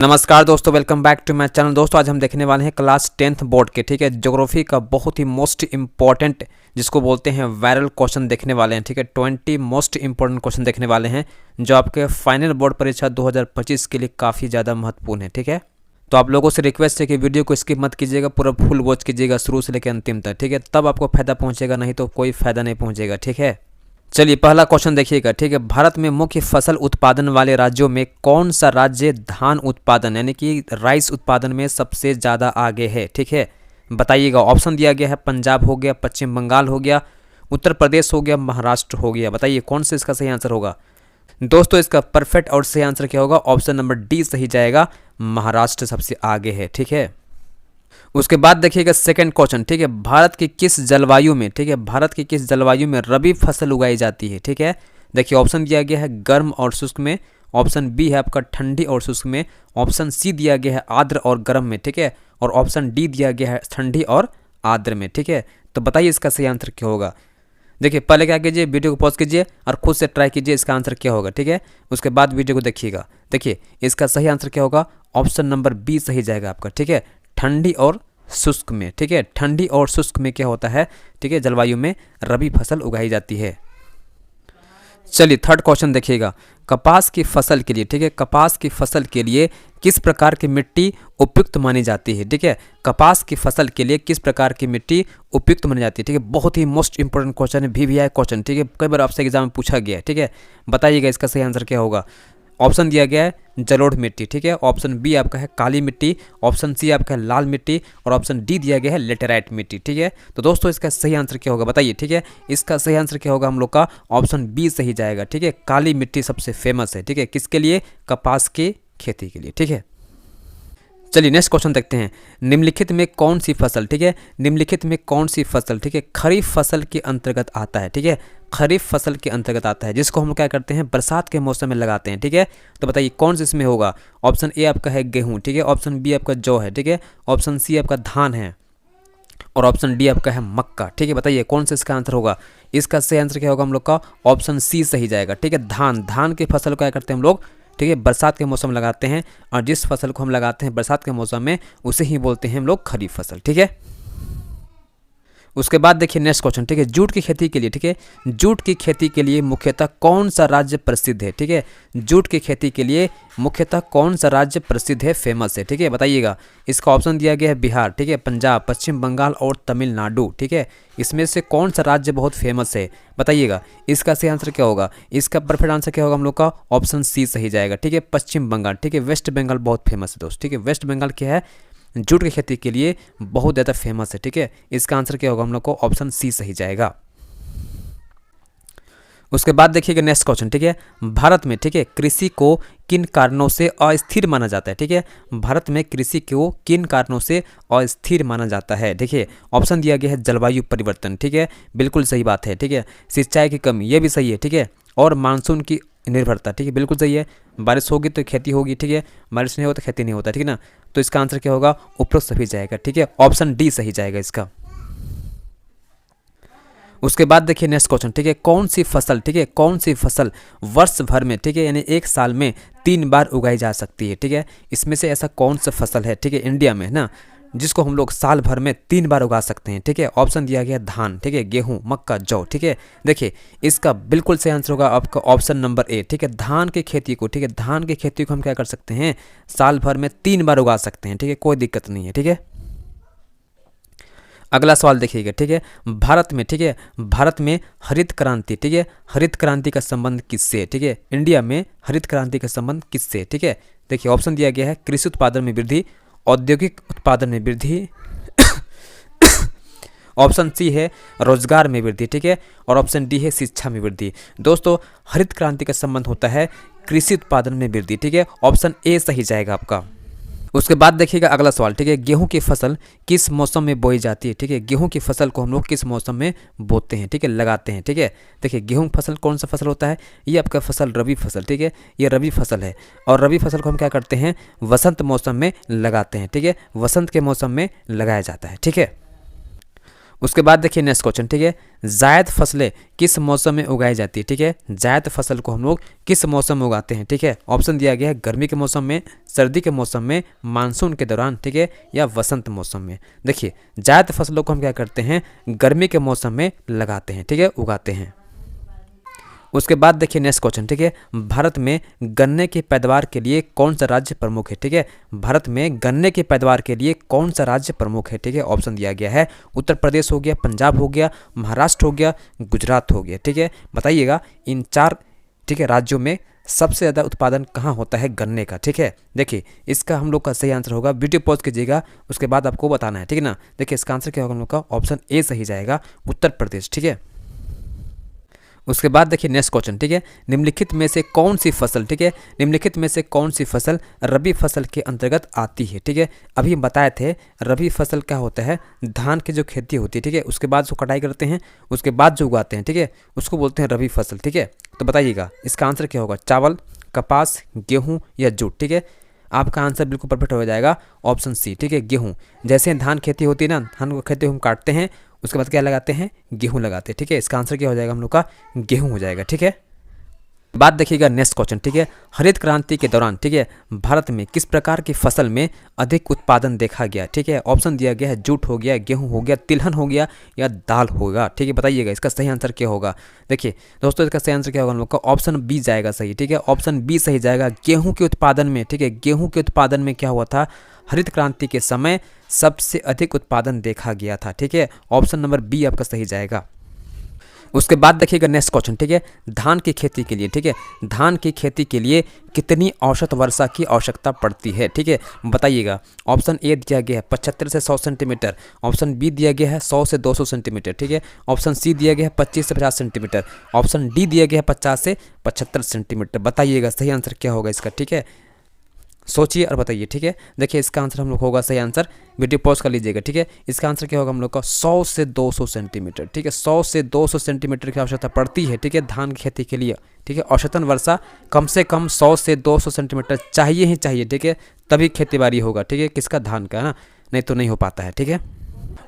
नमस्कार दोस्तों, welcome back to my channel. दोस्तों आज हम देखने वाले हैं क्लास 10th बोर्ड के, ठीक है, ज्योग्राफी का बहुत ही मोस्ट इंपॉर्टेंट जिसको बोलते हैं वायरल क्वेश्चन देखने वाले हैं, ठीक है। 20 मोस्ट इंपॉर्टेंट क्वेश्चन देखने वाले हैं जो आपके फाइनल बोर्ड परीक्षा 2025 के लिए काफ़ी ज़्यादा महत्वपूर्ण है, ठीक है। तो आप लोगों से रिक्वेस्ट है कि वीडियो को स्किप मत कीजिएगा, पूरा फुल वॉच कीजिएगा शुरू से लेकर अंतिम तक, ठीक है। तब आपको फायदा पहुँचेगा, नहीं तो कोई फायदा नहीं पहुँचेगा, ठीक है। चलिए पहला क्वेश्चन देखिएगा, ठीक है। भारत में मुख्य फसल उत्पादन वाले राज्यों में कौन सा राज्य धान उत्पादन यानी कि राइस उत्पादन में सबसे ज़्यादा आगे है, ठीक है, बताइएगा। ऑप्शन दिया गया है, पंजाब हो गया, पश्चिम बंगाल हो गया, उत्तर प्रदेश हो गया, महाराष्ट्र हो गया। बताइए कौन सा इसका सही आंसर होगा। दोस्तों इसका परफेक्ट और सही आंसर क्या होगा, ऑप्शन नंबर डी सही जाएगा, महाराष्ट्र सबसे आगे है, ठीक है। उसके बाद देखिएगा सेकंड क्वेश्चन, ठीक है। भारत की किस जलवायु में, ठीक है, भारत की किस जलवायु में रबी फसल उगाई जाती है, ठीक है। देखिए ऑप्शन दिया गया है गर्म और शुष्क में, ऑप्शन बी है आपका ठंडी और शुष्क में, ऑप्शन सी दिया गया है आर्द्र और गर्म में, ठीक है, और ऑप्शन डी दिया गया है ठंडी और आर्द्र में, ठीक है। तो बताइए इसका सही आंसर क्या होगा। देखिए पहले क्या कीजिए, वीडियो को पॉज कीजिए और खुद से ट्राई कीजिए इसका आंसर क्या होगा, ठीक है। उसके बाद वीडियो को देखिएगा। देखिए इसका सही आंसर क्या होगा, ऑप्शन नंबर बी सही जाएगा आपका, ठीक है, ठंडी और शुष्क में, ठीक है। ठंडी और शुष्क में क्या होता है, ठीक है, जलवायु में रबी फसल उगाई जाती है। चलिए थर्ड क्वेश्चन देखिएगा, कपास की फसल के लिए, ठीक है, कपास की फसल के लिए किस प्रकार की मिट्टी उपयुक्त मानी जाती है, ठीक है। कपास की फसल के लिए किस प्रकार की मिट्टी उपयुक्त मानी जाती है, ठीक है। बहुत ही मोस्ट इंपोर्टेंट क्वेश्चन है, VVI क्वेश्चन, ठीक है, कई बार आपसे एग्जाम में पूछा गया है, ठीक है। बताइएगा इसका सही आंसर क्या होगा। ऑप्शन दिया गया है जलोढ़ मिट्टी, ठीक है, ऑप्शन बी आपका है काली मिट्टी, ऑप्शन सी आपका है लाल मिट्टी और ऑप्शन डी दिया गया है लेटेराइट मिट्टी, ठीक है। तो दोस्तों इसका सही आंसर क्या होगा बताइए, ठीक है। इसका सही आंसर क्या होगा हम लोग का, ऑप्शन बी सही जाएगा, ठीक है। काली मिट्टी सबसे फेमस है, ठीक है, किसके लिए, कपास की खेती के लिए, ठीक है। चलिए नेक्स्ट क्वेश्चन देखते हैं, निम्नलिखित में कौन सी फसल, ठीक है, निम्नलिखित में कौन सी फसल, ठीक है, खरीफ फसल के अंतर्गत आता है, ठीक है, खरीफ फसल के अंतर्गत आता है, जिसको हम क्या करते हैं बरसात के मौसम में लगाते हैं, ठीक है। तो बताइए कौन सा इसमें होगा। ऑप्शन ए आपका है गेहूं, ठीक है, ऑप्शन बी आपका जौ है, ठीक है, ऑप्शन सी आपका धान है और ऑप्शन डी आपका है मक्का, ठीक है। बताइए कौन सा इसका आंसर होगा। इसका सही आंसर क्या होगा हम लोग का, ऑप्शन सी सही जाएगा, ठीक है। धान, धान की फसल को क्या करते हैं हम लोग, ठीक है, बरसात के मौसम में लगाते हैं और जिस फसल को हम लगाते हैं बरसात के मौसम में उसे ही बोलते हैं हम लोग खरीफ फसल, ठीक है। उसके बाद देखिए नेक्स्ट क्वेश्चन, ठीक है, जूट की खेती के लिए, ठीक है, जूट की खेती के लिए मुख्यतः कौन सा राज्य प्रसिद्ध है, ठीक है। जूट की खेती के लिए मुख्यतः कौन सा राज्य प्रसिद्ध है, फेमस है, ठीक है, बताइएगा। इसका ऑप्शन दिया गया है बिहार, ठीक है, पंजाब, पश्चिम बंगाल और तमिलनाडु, ठीक है। इसमें से कौन सा राज्य बहुत फेमस है, बताइएगा। इसका सही आंसर क्या होगा, इसका परफेक्ट आंसर क्या होगा हम लोग का, ऑप्शन सी सही जाएगा, ठीक है, पश्चिम बंगाल, ठीक है। वेस्ट बंगाल बहुत फेमस है दोस्त, ठीक है, वेस्ट बंगाल क्या है, जूट की खेती के लिए बहुत ज़्यादा फेमस है, ठीक है। इसका आंसर क्या होगा हम लोग को, ऑप्शन सी सही जाएगा। उसके बाद देखिएगा नेक्स्ट क्वेश्चन, ठीक है, भारत में, ठीक है, कृषि को किन कारणों से अस्थिर माना जाता है, ठीक है। भारत में कृषि को किन कारणों से अस्थिर माना जाता है। देखिए ऑप्शन दिया गया है जलवायु परिवर्तन, ठीक है, बिल्कुल सही बात है, ठीक है। सिंचाई की कमी, ये भी सही है, ठीक है, और मानसून की निर्भरता, ठीक है, बिल्कुल सही है। बारिश होगी तो खेती होगी, ठीक है, बारिश नहीं होता तो खेती नहीं होता, ठीक है ना। तो इसका आंसर क्या होगा, उपरोक्त सभी जाएगा, ठीक है, ऑप्शन डी सही जाएगा इसका। उसके बाद देखिए नेक्स्ट क्वेश्चन, ठीक है, कौन सी फसल, ठीक है, कौन सी फसल वर्ष भर में, ठीक है, यानी एक साल में 3 बार उगाई जा सकती है, ठीक है। इसमें से ऐसा कौन सा फसल है, ठीक है, इंडिया में है ना, जिसको हम लोग साल भर में 3 बार उगा सकते हैं, ठीक है। ऑप्शन दिया गया धान, ठीक है, गेहूं, मक्का, जौ, ठीक है। देखिए इसका बिल्कुल सही आंसर होगा आपका ऑप्शन नंबर ए, ठीक है, धान की खेती को, ठीक है, धान की खेती को हम क्या कर सकते हैं, साल भर में 3 बार उगा सकते हैं, ठीक है, कोई दिक्कत नहीं है, ठीक है। अगला सवाल देखिएगा, ठीक है, भारत में, ठीक है, भारत में हरित क्रांति, ठीक है, हरित क्रांति का संबंध किससे, ठीक है, इंडिया में हरित क्रांति का संबंध किससे, ठीक है। देखिए ऑप्शन दिया गया है कृषि उत्पादन में वृद्धि, औद्योगिक उत्पादन में वृद्धि, ऑप्शन सी है रोजगार में वृद्धि, ठीक है, और ऑप्शन डी है शिक्षा में वृद्धि। दोस्तों हरित क्रांति का संबंध होता है कृषि उत्पादन में वृद्धि, ठीक है, ऑप्शन ए सही जाएगा आपका। उसके बाद देखिएगा अगला सवाल, ठीक है, गेहूं की फसल किस मौसम में बोई जाती है, ठीक है, गेहूं की फसल को हम लोग किस मौसम में बोते हैं, ठीक है, लगाते हैं, ठीक है। देखिए गेहूं फसल कौन सा फसल होता है, ये आपका फसल रबी फसल, ठीक है, ये रबी फसल है और रबी फसल को हम क्या करते हैं वसंत मौसम में लगाते हैं, ठीक है, वसंत के मौसम में लगाया जाता है, ठीक है। उसके बाद देखिए नेक्स्ट क्वेश्चन, ठीक है, जायद फसलें किस मौसम में उगाई जाती है, ठीक है, जायद फसल को हम लोग किस मौसम में उगाते हैं, ठीक है। ऑप्शन दिया गया है गर्मी के मौसम में, सर्दी के मौसम में, मानसून के दौरान, ठीक है, या वसंत मौसम में। देखिए जायद फसलों को हम क्या करते हैं, गर्मी के मौसम में लगाते हैं, ठीक है, उगाते हैं। उसके बाद देखिए नेक्स्ट क्वेश्चन, ठीक है, भारत में गन्ने की पैदावार के लिए कौन सा राज्य प्रमुख है, ठीक है, भारत में गन्ने की पैदावार के लिए कौन सा राज्य प्रमुख है, ठीक है। ऑप्शन दिया गया है उत्तर प्रदेश हो गया, पंजाब हो गया, महाराष्ट्र हो गया, गुजरात हो गया, ठीक है। बताइएगा इन 4, ठीक है, राज्यों में सबसे ज़्यादा उत्पादन कहाँ होता है गन्ने का, ठीक है। देखिए इसका हम लोग का सही आंसर होगा, वीडियो पॉज कीजिएगा, उसके बाद आपको बताना है, ठीक है ना। देखिए इसका आंसर क्या होगा हम लोग का, ऑप्शन ए सही जाएगा, उत्तर प्रदेश, ठीक है। उसके बाद देखिए नेक्स्ट क्वेश्चन, ठीक है, निम्नलिखित में से कौन सी फसल, ठीक है, निम्नलिखित में से कौन सी फसल रबी फसल के अंतर्गत आती है, ठीक है। अभी हम बताए थे रबी फसल क्या होता है, धान की जो खेती होती है, ठीक है, उसके बाद जो कटाई करते हैं, उसके बाद जो उगाते हैं, ठीक है, उसको बोलते हैं रबी फसल, ठीक है। तो बताइएगा इसका आंसर क्या होगा, चावल, कपास, गेहूँ या जूट, ठीक है। आपका आंसर बिल्कुल परफेक्ट हो जाएगा, ऑप्शन सी, ठीक है, गेहूँ। जैसे धान खेती होती है ना, धान को खेती हम काटते हैं, उसके बाद क्या लगाते हैं, गेहूं लगाते हैं, ठीक है। इसका आंसर क्या हो जाएगा हम लोग का, गेहूं हो जाएगा, ठीक है। बात देखिएगा नेक्स्ट क्वेश्चन, ठीक है, हरित क्रांति के दौरान, ठीक है, भारत में किस प्रकार की फसल में अधिक उत्पादन देखा गया, ठीक है। ऑप्शन दिया गया है जूट हो गया, गेहूं हो गया, तिलहन हो गया या दाल होगा, ठीक है। बताइएगा इसका सही आंसर क्या होगा। देखिए दोस्तों इसका सही आंसर क्या होगा हम लोग का, ऑप्शन बी जाएगा सही, ठीक है, ऑप्शन बी सही जाएगा। गेहूं के उत्पादन में, ठीक है, गेहूं के उत्पादन में क्या हुआ था, हरित क्रांति के समय सबसे अधिक उत्पादन देखा गया था, ठीक है। ऑप्शन नंबर बी आपका सही जाएगा। उसके बाद देखिएगा नेक्स्ट क्वेश्चन, ठीक है, धान की खेती के लिए, ठीक है, धान की खेती के लिए कितनी औसत वर्षा की आवश्यकता पड़ती है, ठीक है। बताइएगा ऑप्शन ए दिया गया है 75 से 100 सेंटीमीटर, ऑप्शन बी दिया गया है 100 से 200 सेंटीमीटर, ठीक है, ऑप्शन सी दिया गया है 25 से 50 सेंटीमीटर, ऑप्शन डी दिया गया है 50 से 75 सेंटीमीटर। बताइएगा सही आंसर क्या होगा इसका, ठीक है, सोचिए और बताइए, ठीक है। देखिए इसका आंसर हम लोग होगा सही आंसर, वीडियो पॉज कर लीजिएगा, ठीक है। इसका आंसर क्या होगा हम लोग का, 100 से 200 सेंटीमीटर, ठीक है, 100 से 200 सेंटीमीटर की आवश्यकता पड़ती है, ठीक है, धान की खेती के लिए, ठीक है। औसतन वर्षा कम से कम 100 से 200 सेंटीमीटर चाहिए ही चाहिए, ठीक है, तभी खेती बाड़ी होगा, ठीक है, किसका, धान का, है ना, नहीं तो नहीं हो पाता है, ठीक है।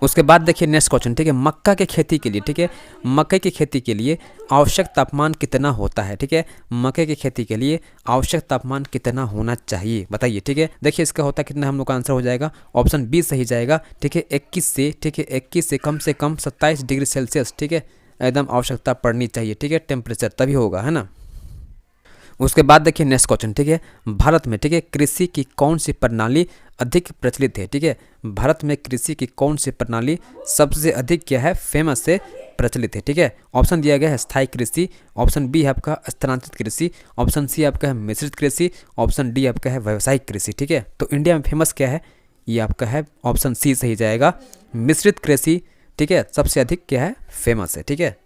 उसके बाद देखिए नेक्स्ट क्वेश्चन, ठीक है, मक्का के खेती के लिए, ठीक है, मकई की खेती के लिए आवश्यक तापमान कितना होता है, ठीक है, मकई की खेती के लिए आवश्यक तापमान कितना होना चाहिए, बताइए, ठीक है। देखिए इसका होता है कितना, हम लोग का आंसर हो जाएगा, ऑप्शन बी सही जाएगा, ठीक है, 21 से, ठीक है, 21 से कम 27 डिग्री सेल्सियस, ठीक है, एकदम आवश्यकता पड़नी चाहिए, ठीक है, टेम्परेचर, तभी होगा, है ना। उसके बाद देखिए नेक्स्ट क्वेश्चन, ठीक है, भारत में, ठीक है, कृषि की कौन सी प्रणाली अधिक प्रचलित है, ठीक है, भारत में कृषि की कौन सी प्रणाली सबसे अधिक क्या है, फेमस से प्रचलित है, ठीक है। ऑप्शन दिया गया है स्थायी कृषि, ऑप्शन बी है आपका स्थानांतरित कृषि, ऑप्शन सी आपका है मिश्रित कृषि, ऑप्शन डी आपका है व्यावसायिक कृषि, ठीक है। तो इंडिया में फेमस क्या है, ये आपका है ऑप्शन सी सही जाएगा, मिश्रित कृषि, ठीक है, सबसे अधिक क्या है, फेमस है, ठीक है।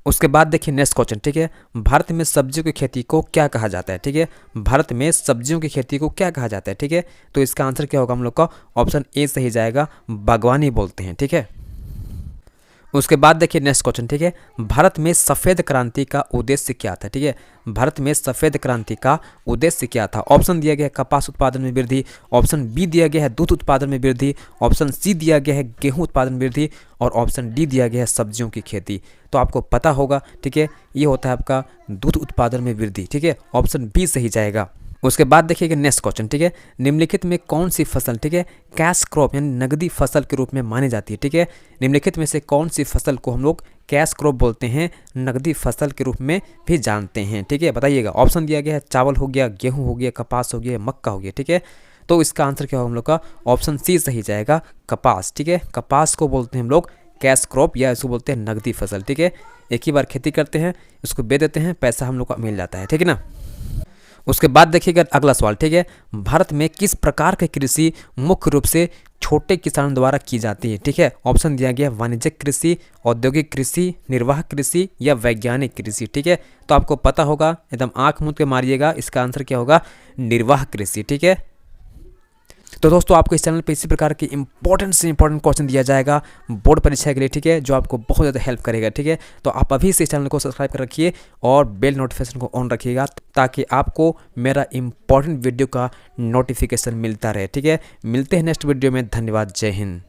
उसके बाद देखिए नेक्स्ट क्वेश्चन, ठीक है, भारत में सब्जियों की खेती को क्या कहा जाता है, ठीक है, भारत में सब्जियों की खेती को क्या कहा जाता है, ठीक है। तो इसका आंसर क्या होगा हम लोग का, ऑप्शन ए सही जाएगा, बागवानी बोलते हैं, ठीक है। उसके बाद देखिए नेक्स्ट क्वेश्चन, ठीक है, भारत में सफ़ेद क्रांति का उद्देश्य क्या था, ठीक है, भारत में सफ़ेद क्रांति का उद्देश्य क्या था। ऑप्शन दिया गया है कपास उत्पादन में वृद्धि, ऑप्शन बी दिया गया है दूध उत्पादन में वृद्धि, ऑप्शन सी दिया गया है गेहूं उत्पादन में वृद्धि और ऑप्शन डी दिया गया है सब्जियों की खेती। तो आपको पता होगा, ठीक है, ये होता है आपका दूध उत्पादन में वृद्धि, ठीक है, ऑप्शन बी सही जाएगा। उसके बाद देखिएगा नेक्स्ट क्वेश्चन, ठीक है, निम्नलिखित में कौन सी फसल, ठीक है, कैश क्रॉप यानी नगदी फसल के रूप में मानी जाती है, ठीक है, निम्नलिखित में से कौन सी फसल को हम लोग कैश क्रॉप बोलते हैं, नगदी फसल के रूप में भी जानते हैं, ठीक है। बताइएगा ऑप्शन दिया गया है चावल हो गया, गेहूं हो गया, कपास हो गया, मक्का हो गया, ठीक है। तो इसका आंसर क्या होगा हम लोग का, ऑप्शन सी सही जाएगा, कपास, ठीक है, कपास को बोलते हैं हम लोग कैश क्रॉप या इसको बोलते हैं नगदी फसल, ठीक है। एक ही बार खेती करते हैं, उसको बेच देते हैं, पैसा हम लोग को मिल जाता है, ठीक है ना। उसके बाद देखिएगा अगला सवाल, ठीक है, भारत में किस प्रकार की कृषि मुख्य रूप से छोटे किसानों द्वारा की जाती है, ठीक है। ऑप्शन दिया गया वाणिज्यिक कृषि, औद्योगिक कृषि, निर्वाह कृषि या वैज्ञानिक कृषि, ठीक है। तो आपको पता होगा, एकदम आंख मूंद के मारिएगा, इसका आंसर क्या होगा, निर्वाह कृषि, ठीक है। तो दोस्तों आपको इस चैनल पे इसी प्रकार के इंपॉर्टेंट से इंपॉर्टेंट क्वेश्चन दिया जाएगा बोर्ड परीक्षा के लिए, ठीक है, जो आपको बहुत ज़्यादा हेल्प करेगा, ठीक है। तो आप अभी से इस चैनल को सब्सक्राइब कर रखिए और बेल नोटिफिकेशन को ऑन रखिएगा ताकि आपको मेरा इंपॉर्टेंट वीडियो का नोटिफिकेशन मिलता रहे, ठीक है। मिलते हैं नेक्स्ट वीडियो में, धन्यवाद, जय हिंद।